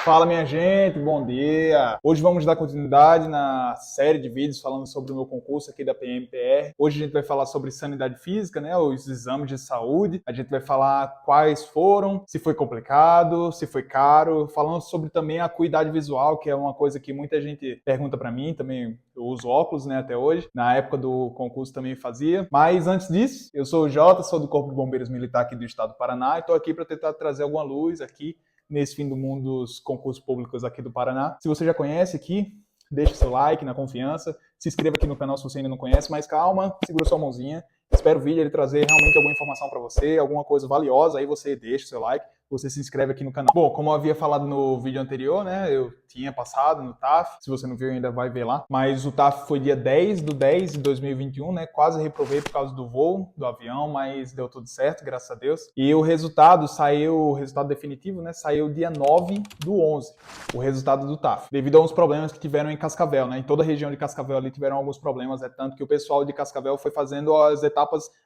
Fala, minha gente, bom dia! Hoje vamos dar continuidade na série de vídeos falando sobre o meu concurso aqui da PMPR. Hoje a gente vai falar sobre sanidade física, né, os exames de saúde. A gente vai falar quais foram, se foi complicado, se foi caro, falando sobre também a acuidade visual, que é uma coisa que muita gente pergunta para mim, também eu uso óculos, né, até hoje. Na época do concurso também fazia. Mas antes disso, eu sou o Jota, sou do Corpo de Bombeiros Militar aqui do estado do Paraná e estou aqui para tentar trazer alguma luz aqui nesse fim do mundo dos concursos públicos aqui do Paraná. Se você já conhece aqui, deixe seu like na confiança, se inscreva aqui no canal se você ainda não conhece, mas calma, segura sua mãozinha. Espero o vídeo ele trazer realmente alguma informação para você, alguma coisa valiosa, aí você deixa o seu like, você se inscreve aqui no canal. Bom, como eu havia falado no vídeo anterior, né, eu tinha passado no TAF, se você não viu ainda vai ver lá, mas o TAF foi dia 10/10 de 2021, né, quase reprovei por causa do voo, do avião, mas deu tudo certo, graças a Deus. E o resultado saiu, o resultado definitivo, né, saiu dia 9/11, o resultado do TAF, devido a uns problemas que tiveram em Cascavel, né, em toda a região de Cascavel ali tiveram alguns problemas, é tanto que o pessoal de Cascavel foi fazendo as etapas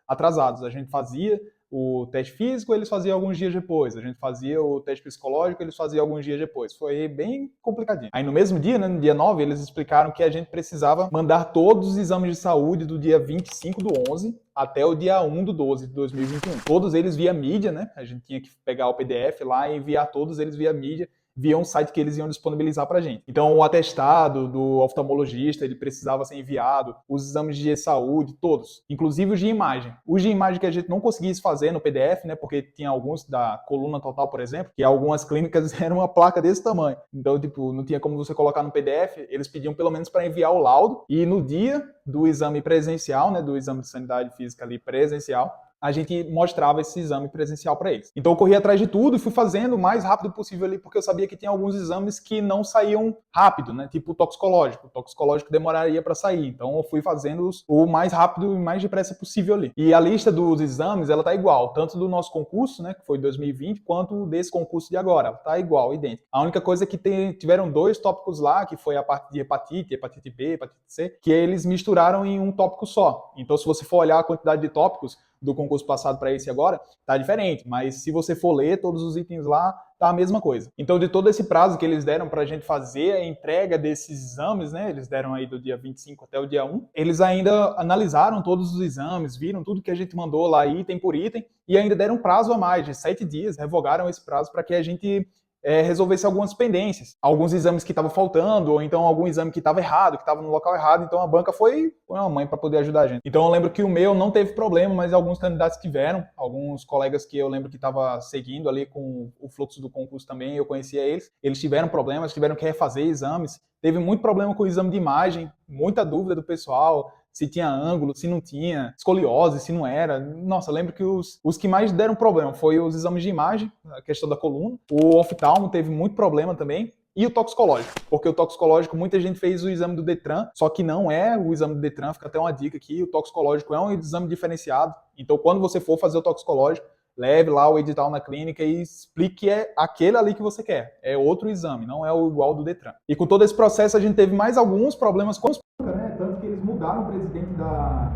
atrasadas. A gente fazia o teste físico, eles faziam alguns dias depois. A gente fazia o teste psicológico, eles faziam alguns dias depois. Foi bem complicadinho. Aí no mesmo dia, né, no dia 9, eles explicaram que a gente precisava mandar todos os exames de saúde do dia 25/11 até o dia 1/12 de 2021. Todos eles via mídia, né? A gente tinha que pegar o PDF lá e enviar todos eles via mídia, via um site que eles iam disponibilizar para a gente. Então, o atestado do oftalmologista, ele precisava ser enviado, os exames de saúde, todos, inclusive os de imagem. Os de imagem que a gente não conseguisse fazer no PDF, né, porque tinha alguns da coluna total, por exemplo, que algumas clínicas eram uma placa desse tamanho. Então, tipo, não tinha como você colocar no PDF, eles pediam pelo menos para enviar o laudo, e no dia do exame presencial, né, do exame de sanidade física ali presencial, a gente mostrava esse exame presencial para eles. Então eu corri atrás de tudo e fui fazendo o mais rápido possível ali, porque eu sabia que tinha alguns exames que não saíam rápido, né? Tipo o toxicológico. O toxicológico demoraria para sair. Então eu fui fazendo o mais rápido e mais depressa possível ali. E a lista dos exames, ela tá igual, tanto do nosso concurso, né, que foi 2020, quanto desse concurso de agora. Ela tá igual, idêntica. A única coisa é que tiveram dois tópicos lá, que foi a parte de hepatite B, hepatite C, que eles misturaram em um tópico só. Então se você for olhar a quantidade de tópicos do concurso passado para esse agora, tá diferente. Mas se você for ler todos os itens lá, tá a mesma coisa. Então, de todo esse prazo que eles deram para a gente fazer a entrega desses exames, né? Eles deram aí do dia 25 até o dia 1. Eles ainda analisaram todos os exames, viram tudo que a gente mandou lá item por item e ainda deram prazo a mais de 7 dias, revogaram esse prazo para que a gente resolvesse algumas pendências, alguns exames que estavam faltando, ou então algum exame que estava errado, que estava no local errado, então a banca foi uma mãe para poder ajudar a gente. Então eu lembro que o meu não teve problema, mas alguns candidatos tiveram, alguns colegas que eu lembro que estavam seguindo ali com o fluxo do concurso também, eu conhecia eles tiveram problemas, tiveram que refazer exames, teve muito problema com o exame de imagem, muita dúvida do pessoal, se tinha ângulo, se não tinha, escoliose, se não era. Nossa, eu lembro que os que mais deram problema foi os exames de imagem, a questão da coluna. O oftalmo teve muito problema também. E o toxicológico, porque o toxicológico, muita gente fez o exame do Detran, só que não é o exame do Detran, fica até uma dica aqui, o toxicológico é um exame diferenciado, então quando você for fazer o toxicológico, leve lá o edital na clínica e explique que é aquele ali que você quer, é outro exame, não é o igual do Detran. E com todo esse processo a gente teve mais alguns problemas com os... né? Tanto que eles mudaram o presidente da...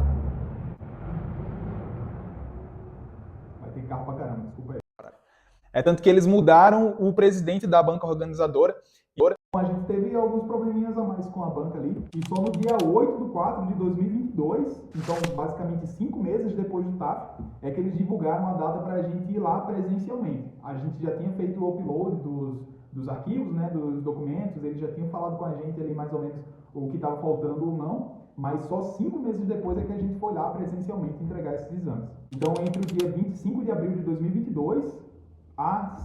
Vai ter carro pra caramba, desculpa aí. É tanto que eles mudaram o presidente da banca organizadora. A gente teve alguns probleminhas a mais com a banca ali. E só no dia 8/4/2022, então basicamente 5 meses depois do TAF, é que eles divulgaram a data para a gente ir lá presencialmente. A gente já tinha feito o upload dos arquivos, né, dos documentos, eles já tinham falado com a gente ali mais ou menos o que estava faltando ou não, mas só 5 meses depois é que a gente foi lá presencialmente entregar esses exames. Então, entre o dia 25 de abril de 2022 a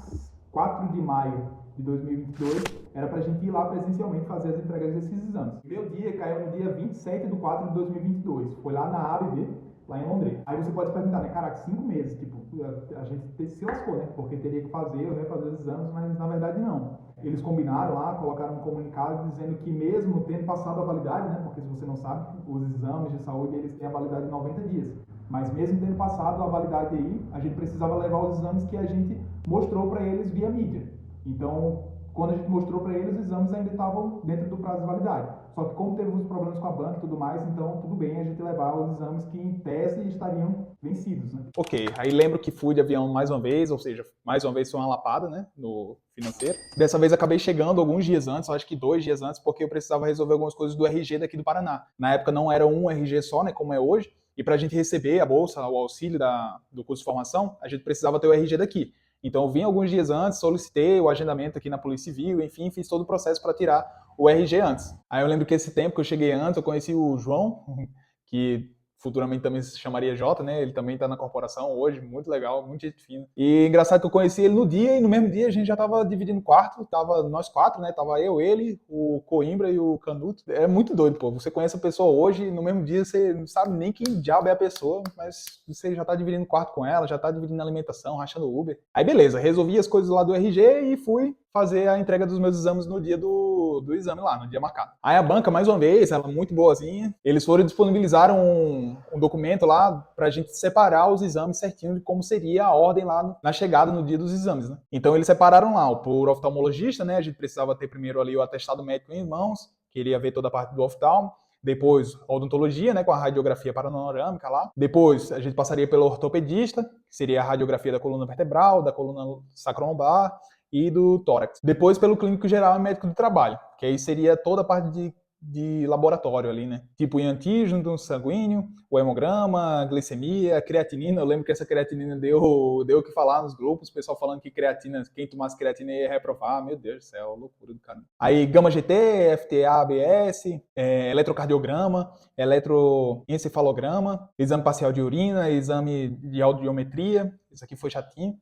4 de maio de 2022, era para a gente ir lá presencialmente fazer as entregas desses exames. Meu dia caiu no dia 27/4/2022, foi lá na ABB, lá em Londrina. Aí você pode perguntar, né, caraca, 5 meses, tipo, a gente se lascou, né, porque teria que fazer, né, fazer os exames, mas na verdade não. Eles combinaram lá, colocaram um comunicado dizendo que mesmo tendo passado a validade, né, porque se você não sabe, os exames de saúde, eles têm a validade de 90 dias. Mas mesmo tendo passado a validade aí, a gente precisava levar os exames que a gente mostrou para eles via mídia. Então, quando a gente mostrou para eles, os exames ainda estavam dentro do prazo de validade. Só que como teve uns problemas com a banca e tudo mais, então tudo bem a gente levar os exames que em tese estariam vencidos, né? Ok, aí lembro que fui de avião mais uma vez, ou seja, mais uma vez foi uma lapada, né, no financeiro. Dessa vez acabei chegando alguns dias antes, acho que 2 dias antes, porque eu precisava resolver algumas coisas do RG daqui do Paraná. Na época não era um RG só, né, como é hoje, e para a gente receber a bolsa, o auxílio do curso de formação, a gente precisava ter o RG daqui. Então eu vim alguns dias antes, solicitei o agendamento aqui na Polícia Civil, enfim, fiz todo o processo para tirar o RG antes. Aí eu lembro que esse tempo que eu cheguei antes, eu conheci o João, que futuramente também se chamaria Jota, né? Ele também está na corporação hoje, muito legal, muito gente fina. E engraçado que eu conheci ele no dia, e no mesmo dia a gente já estava dividindo quarto, tava nós 4, né? Tava eu, ele, o Coimbra e o Canuto. É muito doido, pô. Você conhece a pessoa hoje, e no mesmo dia você não sabe nem quem diabo é a pessoa, mas você já tá dividindo quarto com ela, já tá dividindo alimentação, rachando Uber. Aí beleza, resolvi as coisas lá do RG e fui fazer a entrega dos meus exames no dia do exame lá, no dia marcado. Aí a banca, mais uma vez, ela muito boazinha, eles foram e disponibilizaram um documento lá pra gente separar os exames certinho de como seria a ordem lá na chegada no dia dos exames, né? Então eles separaram lá, por oftalmologista, né? A gente precisava ter primeiro ali o atestado médico em mãos, queria ver toda a parte do oftalmo. Depois, odontologia, né, com a radiografia panorâmica lá. Depois, a gente passaria pelo ortopedista, que seria a radiografia da coluna vertebral, da coluna sacrolombar e do tórax. Depois, pelo clínico geral e médico do trabalho, que aí seria toda a parte de laboratório ali, né? Tipo o antígeno sanguíneo, o hemograma, glicemia, creatinina. Eu lembro que essa creatinina deu o que falar nos grupos, o pessoal falando que creatina, quem tomasse creatina ia reprovar. Meu Deus do céu, loucura do cara. Aí gama GT, FTA, ABS, eletrocardiograma, eletroencefalograma, exame parcial de urina, exame de audiometria. Isso aqui foi chatinho.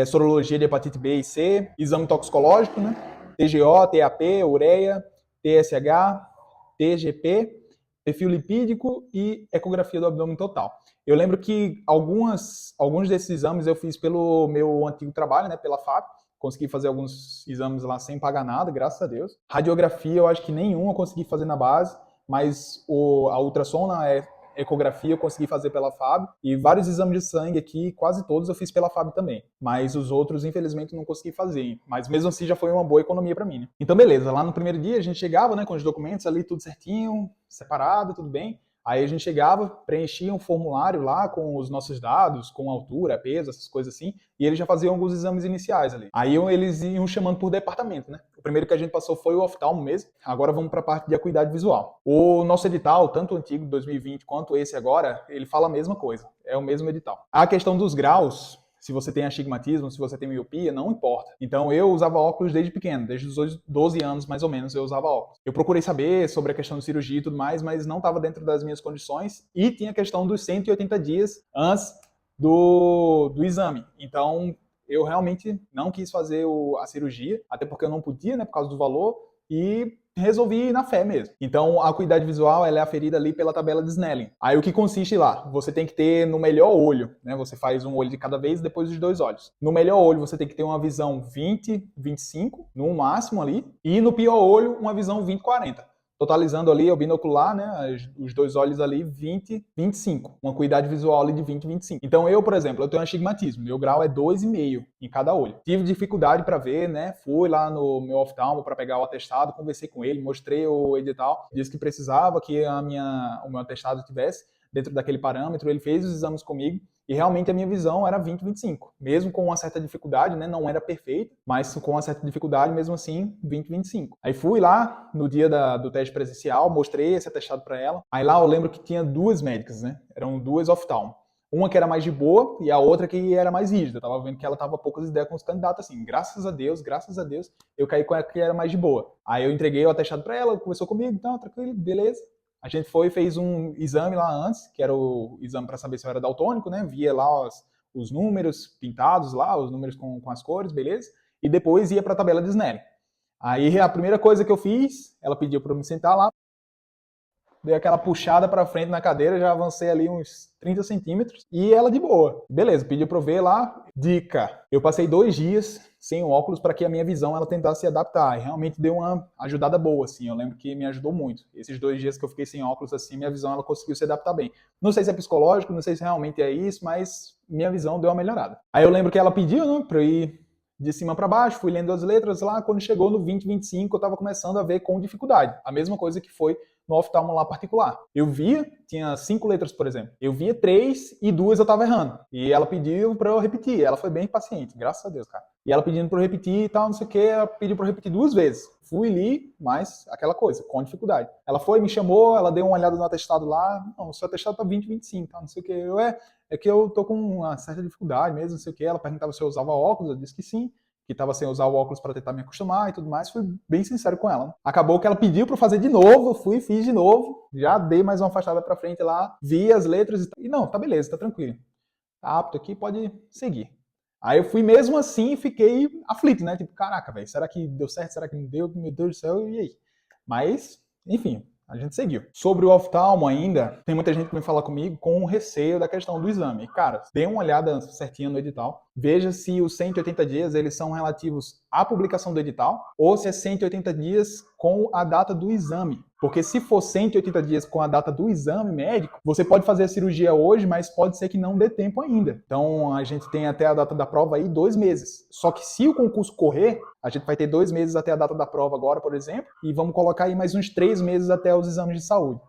Sorologia de hepatite B e C, exame toxicológico, né? TGO, TAP, ureia, TSH, TGP, perfil lipídico e ecografia do abdômen total. Eu lembro que alguns desses exames eu fiz pelo meu antigo trabalho, né, pela FAP. Consegui fazer alguns exames lá sem pagar nada, graças a Deus. Radiografia eu acho que nenhum eu consegui fazer na base, mas a ultrassom na ecografia eu consegui fazer pela FAB, e vários exames de sangue aqui, quase todos eu fiz pela FAB também. Mas os outros, infelizmente, não consegui fazer. Mas mesmo assim já foi uma boa economia para mim, né? Então beleza, lá no primeiro dia a gente chegava, né, com os documentos ali tudo certinho, separado, tudo bem. Aí a gente chegava, preenchia um formulário lá com os nossos dados, com altura, peso, essas coisas assim, e eles já faziam alguns exames iniciais ali. Aí eles iam chamando por departamento, né? O primeiro que a gente passou foi o oftalmo mesmo. Agora vamos para a parte de acuidade visual. O nosso edital, tanto o antigo de 2020 quanto esse agora, ele fala a mesma coisa. É o mesmo edital. A questão dos graus, se você tem astigmatismo, se você tem miopia, não importa. Então eu usava óculos desde pequeno, desde os 12 anos mais ou menos eu usava óculos. Eu procurei saber sobre a questão de cirurgia e tudo mais, mas não estava dentro das minhas condições, e tinha a questão dos 180 dias antes do exame. Então eu realmente não quis fazer a cirurgia, até porque eu não podia, né, por causa do valor, e resolvi ir na fé mesmo. Então, a acuidade visual ela é aferida ali pela tabela de Snellen. Aí o que consiste lá? Você tem que ter no melhor olho, né? Você faz um olho de cada vez, depois os 2 olhos. No melhor olho você tem que ter uma visão 20/25, no máximo ali, e no pior olho uma visão 20/40. Totalizando ali o binocular, né, os 2 olhos ali, 20/25. Uma acuidade visual ali de 20/25. Então eu, por exemplo, eu tenho astigmatismo. Meu grau é 2,5 em cada olho. Tive dificuldade para ver, né? Fui lá no meu oftalmo para pegar o atestado, conversei com ele, mostrei o edital, disse que precisava que o meu atestado tivesse dentro daquele parâmetro. Ele fez os exames comigo e realmente a minha visão era 20/25. Mesmo com uma certa dificuldade, né? Não era perfeito, mas com uma certa dificuldade, mesmo assim, 20/25. Aí fui lá no dia do teste presencial, mostrei esse atestado para ela. Aí lá eu lembro que tinha 2 médicas, né? Eram 2 oftalmo. Uma que era mais de boa e a outra que era mais rígida. Eu tava vendo que ela tava poucas ideias com os candidatos, assim. Graças a Deus, eu caí com a que era mais de boa. Aí eu entreguei o atestado para ela, conversou comigo, então, tranquilo, beleza. A gente foi e fez um exame lá antes, que era o exame para saber se eu era daltônico, né? Via lá os números pintados lá, os números com as cores, beleza? E depois ia para a tabela de Snellen. Aí a primeira coisa que eu fiz, ela pediu para eu me sentar lá, dei aquela puxada para frente na cadeira, já avancei ali uns 30 centímetros e ela de boa. Beleza, pediu para eu ver lá. Dica, eu passei 2 dias sem óculos para que a minha visão ela tentasse se adaptar. E realmente deu uma ajudada boa, assim. Eu lembro que me ajudou muito. Esses 2 dias que eu fiquei sem óculos, assim, minha visão ela conseguiu se adaptar bem. Não sei se é psicológico, não sei se realmente é isso, mas minha visão deu uma melhorada. Aí eu lembro que ela pediu, né, para eu ir de cima para baixo, fui lendo as letras lá, quando chegou no 20, 25, eu estava começando a ver com dificuldade. A mesma coisa que foi no oftalmo lá particular. Eu via, tinha 5 letras, por exemplo. Eu via 3 e 2 eu estava errando. E ela pediu para eu repetir. Ela foi bem paciente, graças a Deus, cara. E ela pedindo para eu repetir e tal, não sei o que, ela pediu para eu repetir 2 vezes. Fui li, mas aquela coisa, com dificuldade. Ela foi, me chamou, ela deu uma olhada no atestado lá. Não, o seu atestado tá 20, 25, tá, não sei o que. É que eu tô com uma certa dificuldade mesmo, não sei o que. Ela perguntava se eu usava óculos, eu disse que sim, que estava sem usar o óculos para tentar me acostumar e tudo mais. Fui bem sincero com ela. Acabou que ela pediu para fazer de novo, eu fui, fiz de novo, já dei mais uma afastada para frente lá, vi as letras e não, tá beleza, tá tranquilo. Tá apto aqui, pode seguir. Aí eu fui mesmo assim e fiquei aflito, né? Tipo, caraca, velho, será que deu certo? Será que não deu? Meu Deus do céu, e aí? Mas, enfim, a gente seguiu. Sobre o oftalmo ainda, tem muita gente que vem falar comigo com receio da questão do exame. Cara, dê uma olhada certinha no edital, veja se os 180 dias eles são relativos à publicação do edital ou se é 180 dias com a data do exame. Porque se for 180 dias com a data do exame médico, você pode fazer a cirurgia hoje, mas pode ser que não dê tempo ainda. Então a gente tem até a data da prova aí 2 meses. Só que se o concurso correr, a gente vai ter 2 meses até a data da prova agora, por exemplo, e vamos colocar aí mais uns 3 meses até os exames de saúde.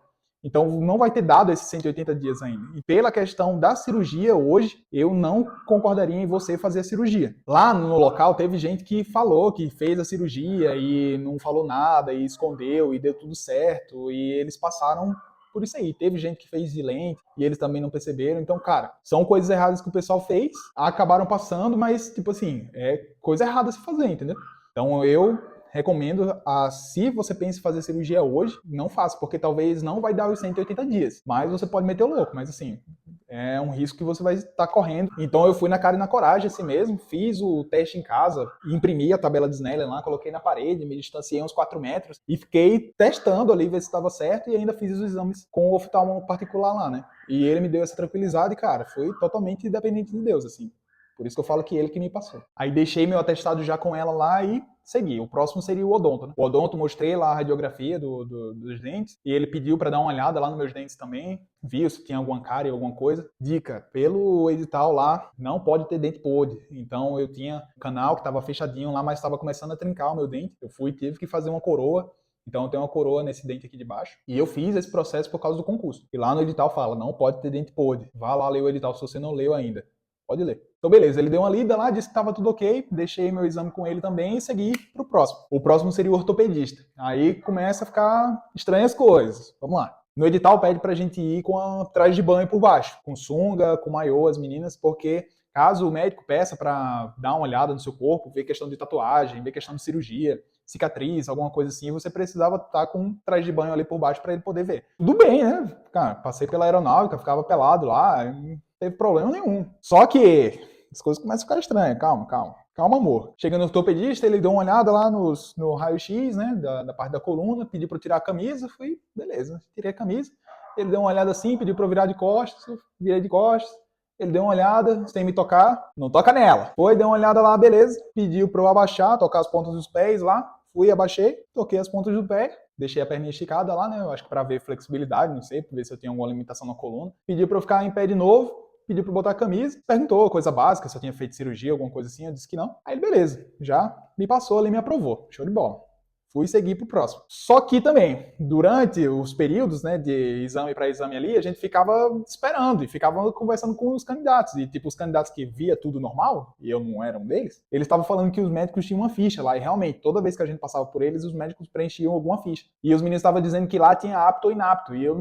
Então não vai ter dado esses 180 dias ainda. E pela questão da cirurgia hoje, eu não concordaria em você fazer a cirurgia. Lá no local teve gente que falou que fez a cirurgia e não falou nada e escondeu e deu tudo certo e eles passaram por isso aí. Teve gente que fez de lente e eles também não perceberam. Então, cara, são coisas erradas que o pessoal fez, acabaram passando, mas tipo assim, é coisa errada a se fazer, entendeu? Então eu recomendo, se você pensa em fazer cirurgia hoje, não faça, porque talvez não vai dar os 180 dias. Mas você pode meter o louco, mas assim, é um risco que você vai estar correndo. Então eu fui na cara e na coragem assim mesmo, fiz o teste em casa, imprimi a tabela de Snellen lá, coloquei na parede, me distanciei uns 4 metros e fiquei testando ali, ver se estava certo e ainda fiz os exames com o oftalmo particular lá, né? E ele me deu essa tranquilidade e, cara, foi totalmente dependente de Deus, assim. Por isso que eu falo que ele que me passou. Aí deixei meu atestado já com ela lá e segui. O próximo seria o odonto, né? O odonto, mostrei lá a radiografia dos dentes e ele pediu para dar uma olhada lá nos meus dentes também, viu se tinha alguma cárie, alguma coisa. Dica, pelo edital lá, não pode ter dente podre. Então eu tinha um canal que estava fechadinho lá, mas estava começando a trincar o meu dente. Eu tive que fazer uma coroa. Então eu tenho uma coroa nesse dente aqui de baixo. E eu fiz esse processo por causa do concurso. E lá no edital fala, não pode ter dente podre. Vá lá ler o edital se você não leu ainda. Pode ler. Então, beleza, ele deu uma lida lá, disse que estava tudo ok, deixei meu exame com ele também e segui para o próximo. O próximo seria o ortopedista. Aí começa a ficar estranhas coisas. Vamos lá. No edital pede pra gente ir com a traje de banho por baixo, com sunga, com maiô, as meninas, porque caso o médico peça para dar uma olhada no seu corpo, ver questão de tatuagem, ver questão de cirurgia, cicatriz, alguma coisa assim, você precisava estar com um traje de banho ali por baixo para ele poder ver. Tudo bem, né? Cara, passei pela aeronáutica, ficava pelado lá, não teve problema nenhum. Só que as coisas começam a ficar estranhas. Calma, amor. Chegando no ortopedista, ele deu uma olhada lá no raio-x, né, da parte da coluna, pediu para eu tirar a camisa, fui, beleza, tirei a camisa. Ele deu uma olhada assim, pediu para eu virar de costas, virei de costas. Ele deu uma olhada, sem me tocar, não toca nela. Foi, deu uma olhada lá, beleza, pediu para eu abaixar, tocar as pontas dos pés lá. Fui, abaixei, toquei as pontas do pé, deixei a perninha esticada lá, né? Eu acho que para ver flexibilidade, não sei, para ver se eu tinha alguma limitação na coluna. Pediu para eu ficar em pé de novo, pediu para eu botar a camisa, perguntou coisa básica, se eu tinha feito cirurgia, alguma coisa assim, eu disse que não. Aí beleza, já me passou ali, me aprovou, show de bola. Fui seguir pro próximo. Só que também, durante os períodos, né, de exame para exame ali, a gente ficava esperando e ficava conversando com os candidatos. E, tipo, os candidatos que via tudo normal, e eu não era um deles, eles estavam falando que os médicos tinham uma ficha lá. E realmente, toda vez que a gente passava por eles, os médicos preenchiam alguma ficha. E os meninos estavam dizendo que lá tinha apto ou inapto. E eu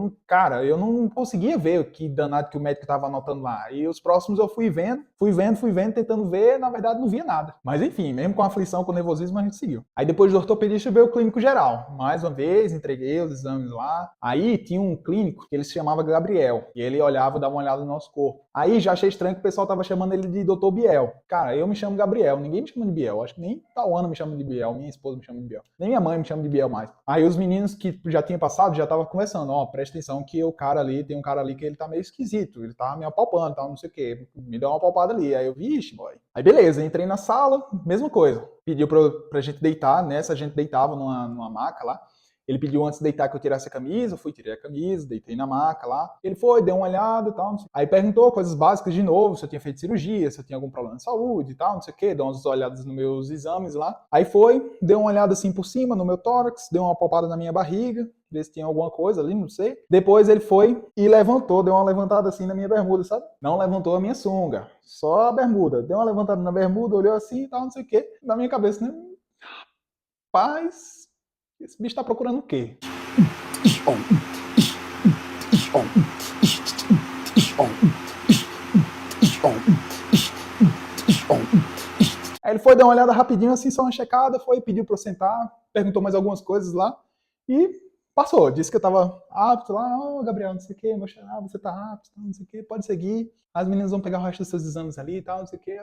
não conseguia ver o que danado que o médico estava anotando lá. E os próximos eu fui vendo, tentando ver, na verdade não via nada. Mas enfim, mesmo com a aflição, com o nervosismo, a gente seguiu. Aí depois do ortopedista veio o clínico geral. Mais uma vez, entreguei os exames lá. Aí tinha um clínico que ele se chamava Gabriel. E ele olhava, dava uma olhada no nosso corpo. Aí já achei estranho que o pessoal tava chamando ele de Dr. Biel. Cara, eu me chamo Gabriel. Ninguém me chama de Biel. Acho que nem Tauana me chama de Biel. Minha esposa me chama de Biel. Nem minha mãe me chama de Biel mais. Aí os meninos que já tinham passado já estavam conversando. Ó, presta atenção que o cara ali, tem um cara ali que ele tá meio esquisito. Ele tá me apalpando, tá, não sei o quê. Me deu uma apalpada ali. Aí eu, vixe, boy. Aí beleza, entrei na sala, mesma coisa. Pediu pra gente deitar, nessa a gente deitava numa maca lá, Ele pediu antes de deitar que eu tirasse a camisa, eu fui, tirei a camisa, deitei na maca lá. Ele foi, deu uma olhada e tal, não sei. Aí perguntou coisas básicas de novo, se eu tinha feito cirurgia, se eu tinha algum problema de saúde e tal, não sei o quê, deu umas olhadas nos meus exames lá. Aí foi, deu uma olhada assim por cima no meu tórax, deu uma palpada na minha barriga, ver se tinha alguma coisa ali, não sei. Depois ele foi e levantou, deu uma levantada assim na minha bermuda, sabe? Não levantou a minha sunga, só a bermuda. Deu uma levantada na bermuda, olhou assim e tal, não sei o quê. Na minha cabeça, né? Rapaz, esse bicho tá procurando o quê? Aí ele foi dar uma olhada rapidinho, assim, só uma checada, foi, pediu pra eu sentar, perguntou mais algumas coisas lá e passou. Disse que eu tava apto lá, ô Gabriel, não sei o que, você tá apto, não sei o que, pode seguir. As meninas vão pegar o resto dos seus exames ali e tal, não sei o que.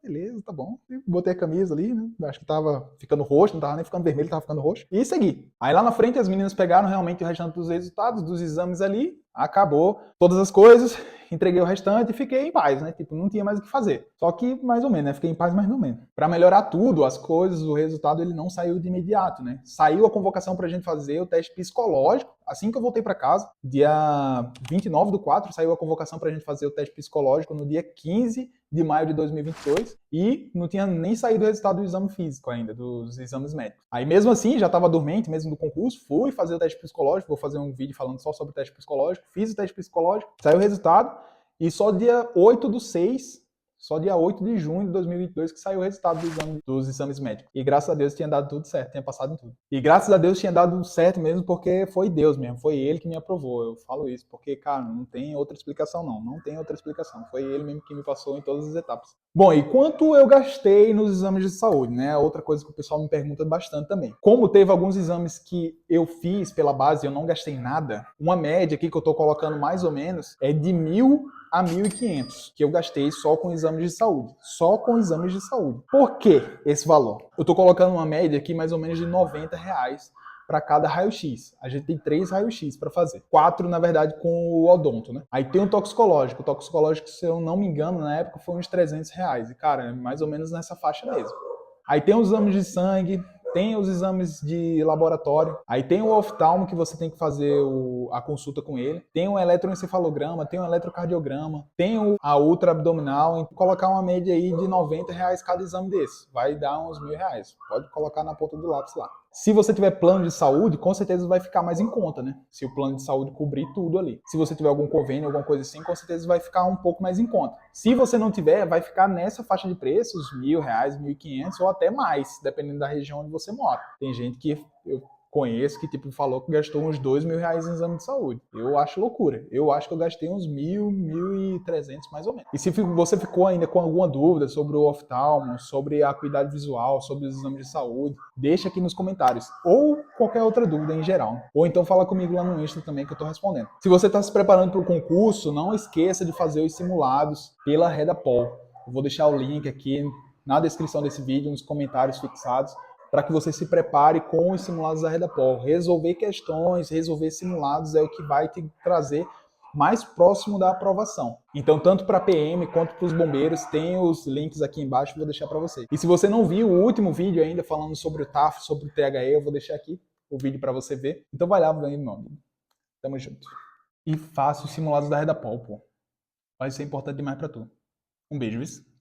Beleza, tá bom. E botei a camisa ali, né? Acho que tava ficando roxo, não tava nem ficando vermelho, tava ficando roxo. E segui. Aí lá na frente as meninas pegaram realmente o restante dos resultados dos exames ali, acabou todas as coisas, entreguei o restante e fiquei em paz, né? Tipo, não tinha mais o que fazer. Só que mais ou menos, né? Fiquei em paz mais ou menos. Pra melhorar tudo, as coisas, o resultado ele não saiu de imediato, né? Saiu a convocação pra gente fazer o teste psicológico. Assim que eu voltei pra casa, dia 29/4, saiu a convocação pra gente fazer o teste psicológico no dia 15 de maio de 2022 e não tinha nem saído o resultado do exame físico ainda, dos exames médicos. Aí mesmo assim, já estava dormente, mesmo do concurso, fui fazer o teste psicológico, vou fazer um vídeo falando só sobre o teste psicológico, fiz o teste psicológico, saiu o resultado e só dia 8/6, só dia 8 de junho de 2022 que saiu o resultado dos exames médicos. E graças a Deus tinha dado tudo certo, tinha passado em tudo. E graças a Deus tinha dado certo mesmo porque foi Deus mesmo, foi Ele que me aprovou. Eu falo isso porque, cara, não tem outra explicação não tem outra explicação. Foi Ele mesmo que me passou em todas as etapas. Bom, e quanto eu gastei nos exames de saúde, né? Outra coisa que o pessoal me pergunta bastante também. Como teve alguns exames que eu fiz pela base e eu não gastei nada, uma média aqui que eu tô colocando mais ou menos é de 1.000 a 1.500 que eu gastei só com exames de saúde. Só com exames de saúde. Por que esse valor? Eu tô colocando uma média aqui mais ou menos de R$90 para cada raio-x. A gente tem 3 raio-x para fazer. 4, na verdade, com o odonto, né? Aí tem o toxicológico. O toxicológico, se eu não me engano, na época foi uns R$300. E, cara, é mais ou menos nessa faixa mesmo. Aí tem os exames de sangue, tem os exames de laboratório, aí tem o oftalmo que você tem que fazer a consulta com ele, tem o eletroencefalograma, tem o eletrocardiograma, tem a ultra abdominal, então colocar uma média aí de R$90 cada exame desse, vai dar uns R$1.000, pode colocar na ponta do lápis lá. Se você tiver plano de saúde, com certeza vai ficar mais em conta, né? Se o plano de saúde cobrir tudo ali. Se você tiver algum convênio, alguma coisa assim, com certeza vai ficar um pouco mais em conta. Se você não tiver, vai ficar nessa faixa de preços, R$1.000, R$1.500 ou até mais, dependendo da região onde você mora. Tem gente que eu conheço que tipo falou que gastou uns R$2.000 em exame de saúde. Eu acho loucura. Eu acho que eu gastei uns 1.000, 1.300 mais ou menos. E se você ficou ainda com alguma dúvida sobre o oftalmo, sobre a acuidade visual, sobre os exames de saúde, deixa aqui nos comentários. Ou qualquer outra dúvida em geral. Ou então fala comigo lá no Insta também que eu tô respondendo. Se você está se preparando para o concurso, não esqueça de fazer os simulados pela Redapol. Eu vou deixar o link aqui na descrição desse vídeo, nos comentários fixados, para que você se prepare com os simulados da Redapol. Resolver questões, resolver simulados é o que vai te trazer mais próximo da aprovação. Então, tanto para PM quanto para os bombeiros, tem os links aqui embaixo, vou deixar para você. E se você não viu o último vídeo ainda falando sobre o TAF, sobre o THE, eu vou deixar aqui o vídeo para você ver. Então vai lá, meu amigo. Tamo junto. E faça os simulados da Redapol, pô. Vai ser importante demais para tu. Um beijo, viu?